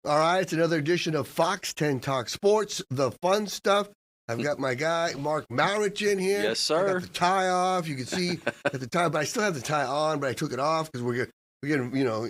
All right, it's another edition of Fox 10 Talk Sports, the fun stuff. I've got my guy, Mark Malerich, in here. Yes, sir. I got the tie off. You can see at the tie, but I still have the tie on, but I took it off because we're getting,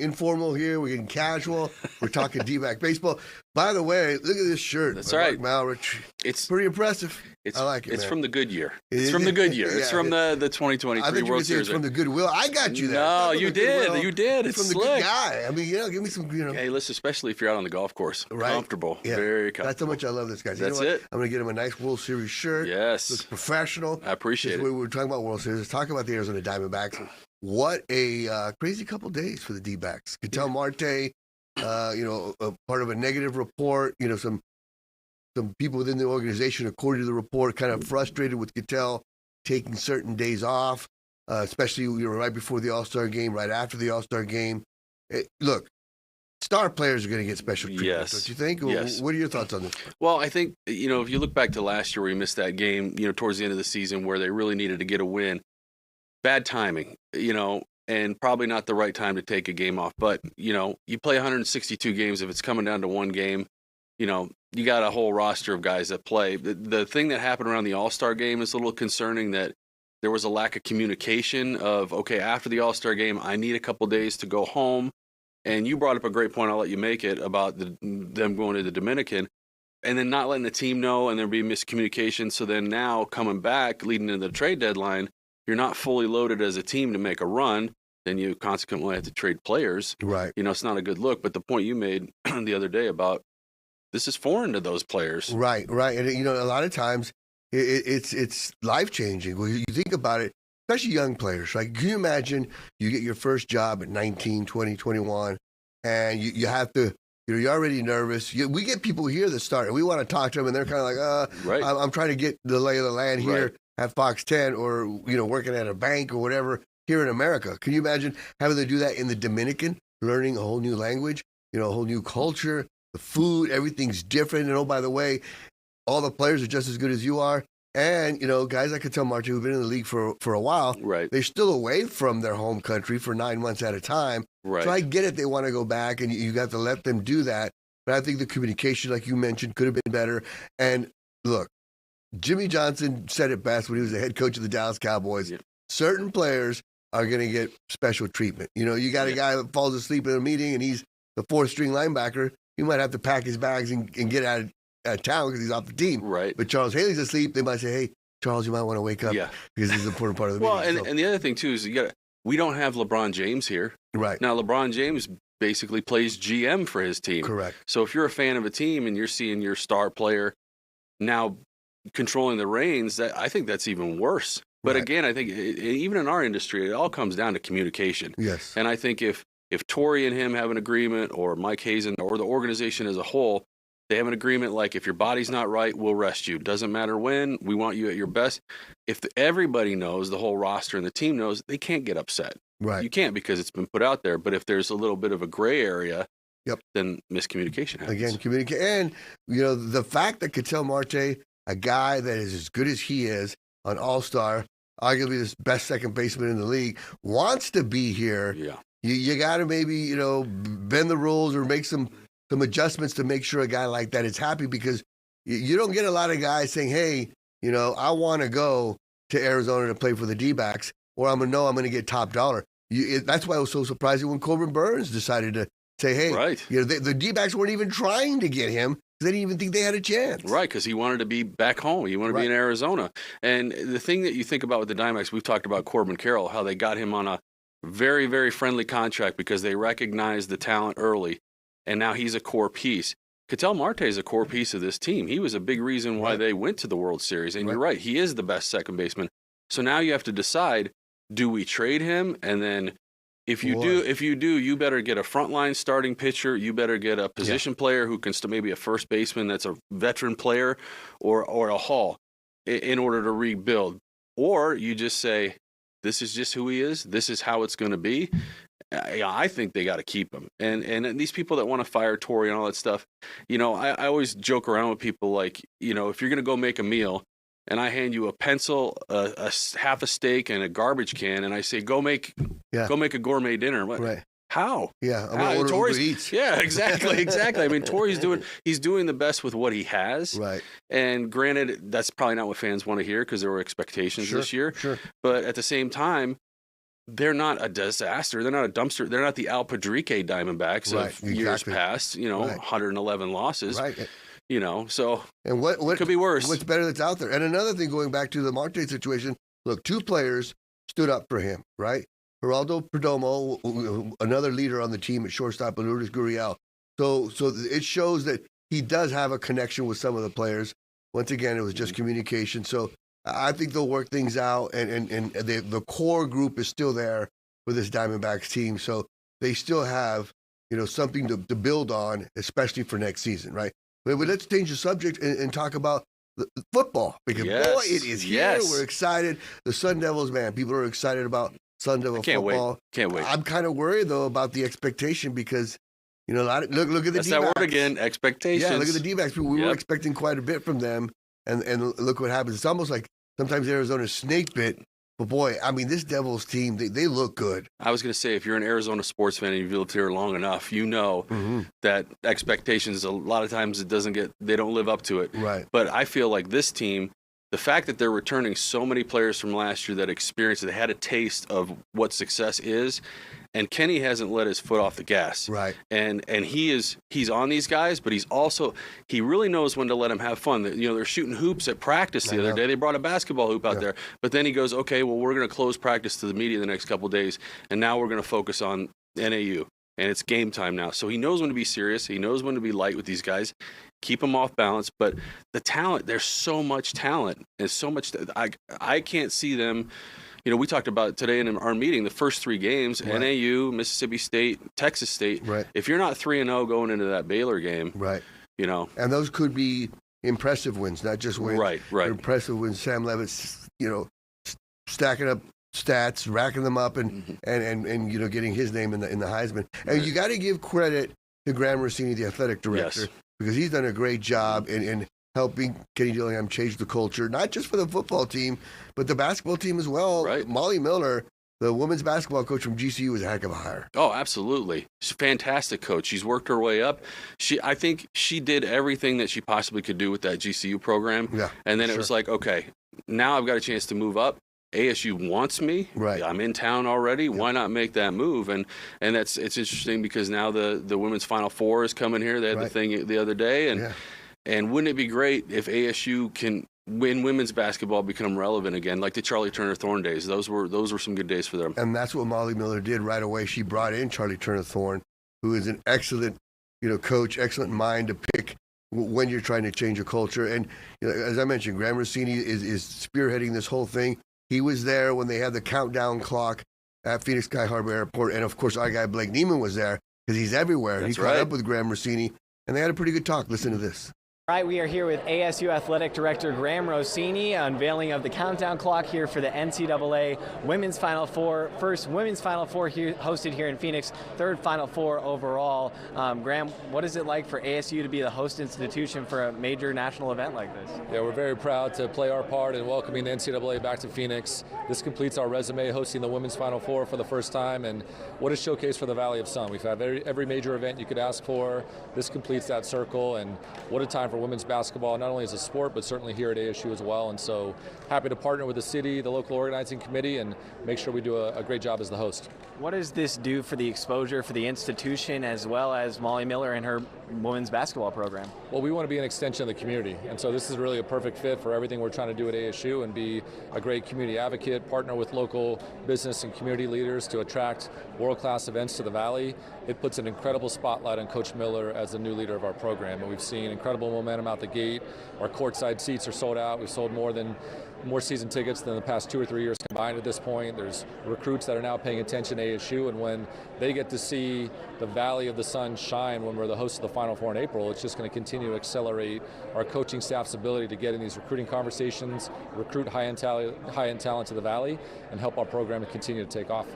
informal here. We're getting casual. We're talking D-back baseball. By the way, look at this shirt. That's right. Mark Malerich. It's pretty impressive. I like it, It's man. from the good year. It's from the good year. It's from the 2023 I think World Series. It's from the Goodwill. I got you there. No, you did. You did. It's from slick. the good guy. I mean, give me some, Hey, listen, especially if you're out on the golf course. Right. Comfortable. Yeah. Very comfortable. That's how much I love this guy. That's it. I'm going to get him a nice World Series shirt. Yes. Looks professional. I appreciate it. We were talking about World Series. Let's talk about the Arizona Diamondbacks. What a crazy couple days for the D-backs. Ketel Marte, a part of a negative report. Some people within the organization, according to the report, kind of frustrated with Ketel taking certain days off, especially right before the All-Star game, right after the All-Star game. Look, star players are going to get special treatment, Yes. don't you think? Yes. What are your thoughts on this? Well, I think, if you look back to last year where we missed that game, towards the end of the season where they really needed to get a win, bad timing, and probably not the right time to take a game off. But, you play 162 games. If it's coming down to one game, you got a whole roster of guys that play. The thing that happened around the All-Star game is a little concerning, that there was a lack of communication of, okay, after the All-Star game, I need a couple days to go home. And you brought up a great point, I'll let you make it, about them going to the Dominican and then not letting the team know and there being miscommunication. So then now coming back, leading into the trade deadline, you're not fully loaded as a team to make a run. Then you consequently have to trade players. Right. It's not a good look. But the point you made the other day about this is foreign to those players. Right. And, a lot of times it's life-changing. When you think about it, especially young players. Like, can you imagine you get your first job at 19, 20, 21, and you have to, you're already nervous. We get people here that start, and we want to talk to them, and they're kind of like, right. I'm trying to get the lay of the land here Right. at Fox 10 or, working at a bank or whatever here in America. Can you imagine having to do that in the Dominican, learning a whole new language, a whole new culture, the food, everything's different. And, oh, by the way, all the players are just as good as you are. And, guys like Ketel Marte who've been in the league for a while, Right. they're still away from their home country for 9 months at a time. Right. So I get it. They want to go back, and you got to let them do that. But I think the communication, like you mentioned, could have been better. And look, Jimmy Johnson said it best when he was the head coach of the Dallas Cowboys. Yeah. Certain players are going to get special treatment. You got a guy that falls asleep in a meeting, and he's the fourth string linebacker. You might have to pack his bags and get out of town because he's off the team. Right. But Charles Haley's asleep. They might say, hey, Charles, you might want to wake up because he's an important part of the meeting. And the other thing, too, is we don't have LeBron James here. Right. Now, LeBron James basically plays GM for his team. Correct. So if you're a fan of a team and you're seeing your star player now controlling the reins, I think that's even worse. But again, I think even in our industry, it all comes down to communication. Yes. And I think if Torrey and him have an agreement, or Mike Hazen or the organization as a whole, they have an agreement like, if your body's not right, we'll rest you. Doesn't matter when, we want you at your best. If everybody knows, the whole roster and the team knows, they can't get upset. Right. You can't, because it's been put out there. But if there's a little bit of a gray area, then miscommunication happens. Again, communicate. And, the fact that Ketel Marte, a guy that is as good as he is, an all-star, arguably the best second baseman in the league, wants to be here. Yeah. You got to maybe, bend the rules or make some adjustments to make sure a guy like that is happy, because you don't get a lot of guys saying, hey, I want to go to Arizona to play for the D-backs, or I'm going to get top dollar. That's why it was so surprising when Corbin Burns decided to say, hey, right. The D-backs weren't even trying to get him. They didn't even think they had a chance. Right, because he wanted to be back home. He wanted to be in Arizona. And the thing that you think about with the Diamondbacks, we've talked about Corbin Carroll, how they got him on a very, very friendly contract because they recognized the talent early, and now he's a core piece. Ketel Marte is a core piece of this team. He was a big reason why they went to the World Series. And you're right, he is the best second baseman. So now you have to decide, do we trade him? And then if you do, you better get a frontline starting pitcher. You better get a position player who can maybe a first baseman that's a veteran player, or a Hall, in order to rebuild. Or you just say, this is just who he is. This is how it's going to be. I think they got to keep him. And these people that want to fire Torrey and all that stuff, I always joke around with people like, if you're going to go make a meal, and I hand you a pencil, a half a steak, and a garbage can, and I say, go make a gourmet dinner. Right. How? Yeah, I'm How? gonna order Torrey's- Uber Eats. Yeah, exactly. I mean, Torrey's doing the best with what he has. Right. And granted, that's probably not what fans want to hear because there were expectations this year. Sure. But at the same time, they're not a disaster. They're not a dumpster. They're not the Al Padrique Diamondbacks of years past. 111 losses. Right. So and what could be worse? What's better that's out there? And another thing, going back to the Marte situation, look, 2 players stood up for him, right? Geraldo Perdomo, another leader on the team at shortstop, and Lourdes Gurriel. So it shows that he does have a connection with some of the players. Once again, it was just communication. So I think they'll work things out, and the core group is still there for this Diamondbacks team. So they still have, something to build on, especially for next season, right? But let's change the subject and talk about the football, because boy, it is here. We're excited. The Sun Devils, man, people are excited about Sun Devil football. Can't wait. I'm kind of worried though about the expectation because, look at the D-backs. That's that word again, expectations. Yeah, look at the D-backs. We were expecting quite a bit from them, and look what happens. It's almost like sometimes Arizona's snake bit. But boy, I mean, this Devils team, they look good. I was going to say, if you're an Arizona sports fan and you've lived here long enough, that expectations, a lot of times they don't live up to it. Right. But I feel like this team, the fact that they're returning so many players from last year that experienced it, they had a taste of what success is, and Kenny hasn't let his foot off the gas. Right. And he's on these guys, but he really knows when to let them have fun. They're shooting hoops at practice the other day. They brought a basketball hoop out there. But then he goes, okay, well, we're going to close practice to the media the next couple of days, and now we're going to focus on NAU. And it's game time now. So he knows when to be serious. He knows when to be light with these guys. Keep them off balance. But the talent, there's so much talent. And so much. I can't see them. We talked about today in our meeting, the first 3 games, NAU, Mississippi State, Texas State. Right. If you're not 3-0 going into that Baylor game, right. And those could be impressive wins, not just wins. Right. Impressive wins. Sam Levitt's, stacking up stats, racking them up, and getting his name in the Heisman. And you got to give credit to Graham Rossini, the athletic director, because he's done a great job in helping Kenny Dillingham change the culture, not just for the football team, but the basketball team as well. Right. Molly Miller, the women's basketball coach from GCU, is a heck of a hire. Oh, absolutely. She's a fantastic coach. She's worked her way up. I think she did everything that she possibly could do with that GCU program. Yeah, and then it was like, okay, now I've got a chance to move up. ASU wants me. Right. I'm in town already. Why not make that move? And it's interesting because now the women's Final Four is coming here. They had the thing the other day, and wouldn't it be great if ASU can win women's basketball, become relevant again, like the Charlie Turner Thorne days? Those were some good days for them. And that's what Molly Miller did right away. She brought in Charlie Turner Thorne, who is an excellent, coach, excellent mind to pick when you're trying to change a culture. And as I mentioned, Graham Rossini is spearheading this whole thing. He was there when they had the countdown clock at Phoenix Sky Harbor Airport. And, of course, our guy Blake Neiman was there because he's everywhere. That's he caught up with Graham Rossini, and they had a pretty good talk. Listen to this. All right, we are here with ASU Athletic Director Graham Rossini, unveiling of the countdown clock here for the NCAA Women's Final Four. First Women's Final Four here, hosted here in Phoenix, 3rd Final Four overall. Graham, what is it like for ASU to be the host institution for a major national event like this? Yeah, we're very proud to play our part in welcoming the NCAA back to Phoenix. This completes our resume, hosting the Women's Final Four for the first time, and what a showcase for the Valley of Sun. We've had every major event you could ask for. This completes that circle, and what a time for women's basketball, not only as a sport, but certainly here at ASU as well. And so happy to partner with the city, the local organizing committee, and make sure we do a great job as the host. What does this do for the exposure for the institution as well as Molly Miller and her women's basketball program? Well, we want to be an extension of the community, and so this is really a perfect fit for everything we're trying to do at ASU, and be a great community advocate, partner with local business and community leaders to attract world-class events to the Valley. It puts an incredible spotlight on Coach Miller as the new leader of our program, and we've seen incredible momentum out the gate. Our courtside seats are sold out. We've sold more season tickets than the past 2 or 3 years combined at this point. There's recruits that are now paying attention to ASU, and when they get to see the Valley of the Sun shine when we're the host of the Final Four in April, it's just going to continue to accelerate our coaching staff's ability to get in these recruiting conversations, recruit high-end talent to the Valley, and help our program to continue to take off.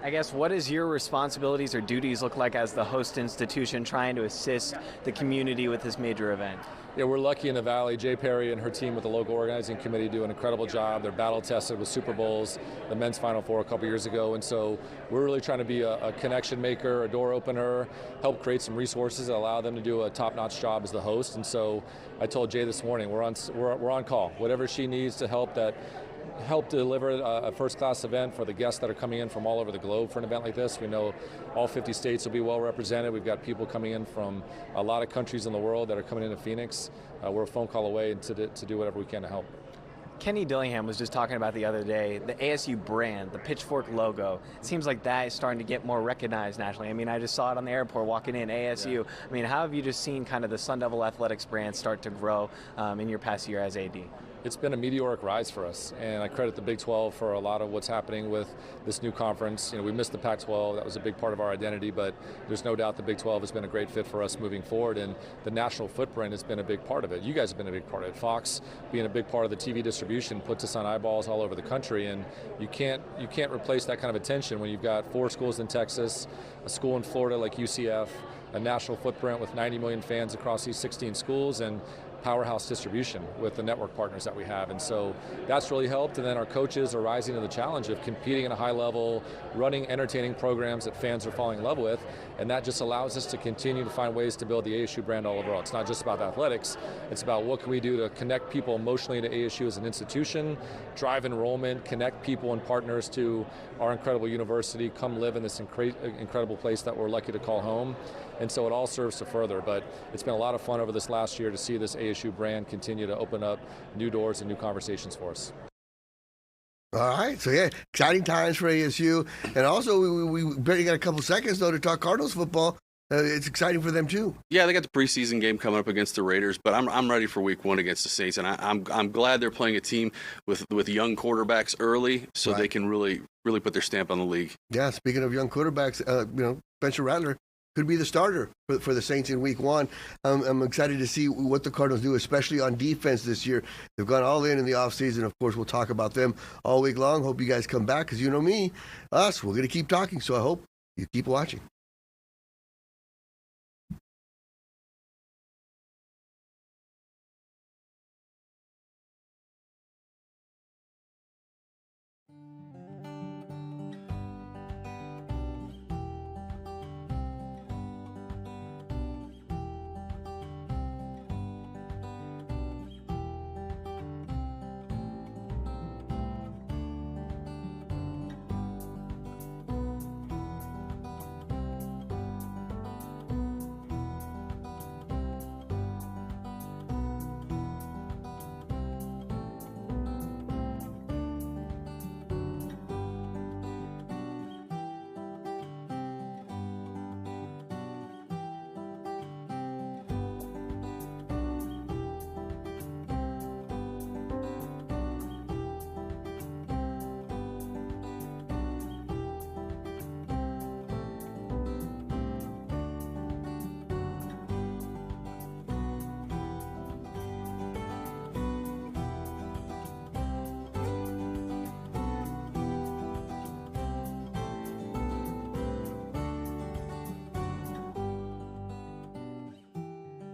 I guess, what does your responsibilities or duties look like as the host institution trying to assist the community with this major event? Yeah, we're lucky in the Valley. Jay Perry and her team with the local organizing committee do an incredible job. They're battle tested with Super Bowls, the men's Final Four a couple years ago, and so we're really trying to be a connection maker, a door opener, help create some resources that allow them to do a top-notch job as the host. And so I told Jay this morning, we're on call. Whatever she needs to help deliver a first-class event for the guests that are coming in from all over the globe for an event like this. We know all 50 states will be well represented. We've got people coming in from a lot of countries in the world that are coming into Phoenix. We're a phone call away to do whatever we can to help. Kenny Dillingham was just talking about the other day, the ASU brand, the pitchfork logo. It seems like that is starting to get more recognized nationally. I mean, I just saw it on the airport walking in, ASU. Yeah. I mean, how have you just seen kind of the Sun Devil Athletics brand start to grow in your past year as AD? It's been a meteoric rise for us, and I credit the Big 12 for a lot of what's happening with this new conference. You know, we missed the Pac-12. That was a big part of our identity, but there's no doubt the Big 12 has been a great fit for us moving forward, and the national footprint has been a big part of it. You guys have been a big part of it. Fox being a big part of the TV distribution puts us on eyeballs all over the country, and you can't replace that kind of attention when you've got 4 schools in Texas, a school in Florida like UCF, a national footprint with 90 million fans across these 16 schools, and powerhouse distribution with the network partners that we have. And so that's really helped. And then our coaches are rising to the challenge of competing at a high level, running entertaining programs that fans are falling in love with. And that just allows us to continue to find ways to build the ASU brand all over. It's not just about athletics. It's about what can we do to connect people emotionally to ASU as an institution, drive enrollment, connect people and partners to our incredible university, come live in this incredible place that we're lucky to call home. And so it all serves to further, but it's been a lot of fun over this last year to see this ASU brand continue to open up new doors and new conversations for us. All right, so yeah, exciting times for ASU, and also we barely got a couple seconds though to talk Cardinals football. It's exciting for them too. Yeah, they got the preseason game coming up against the Raiders, but I'm ready for Week 1 against the Saints, and I'm glad they're playing a team with young quarterbacks early, so They can really put their stamp on the league. Yeah, speaking of young quarterbacks, Spencer Rattler could be the starter for the Saints in Week 1. I'm excited to see what the Cardinals do, especially on defense this year. They've gone all in the offseason. Of course, we'll talk about them all week long. Hope you guys come back because you know me, we're going to keep talking. So I hope you keep watching.